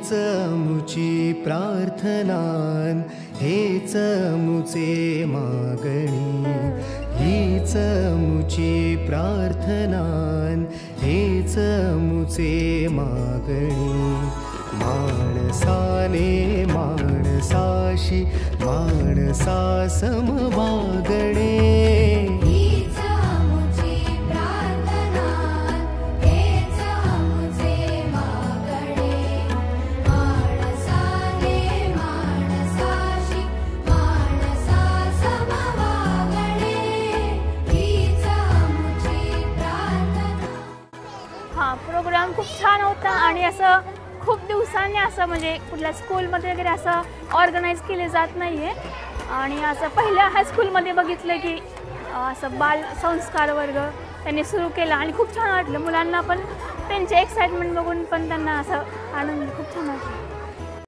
हीच मुची प्रार्थनान, हेच मुचे मागणी, हीच मुची प्रार्थनान, हेच मुचे मागणी. माणसाने माणसाशी माणसा समवागणे, प्रोग्राम खूप छान होता आणि असं खूप दिवसांनी असं म्हणजे कुठल्या स्कूलमध्ये वगैरे असं ऑर्गनाईज केले जात नाही आहे. आणि असं पहिल्या हायस्कूलमध्ये बघितलं की असं बाल संस्कार वर्ग त्यांनी सुरू केला आणि खूप छान वाटलं. मुलांना पण त्यांचे एक्साइटमेंट बघून पण त्यांना असं आनंद खूप छान वाटलं.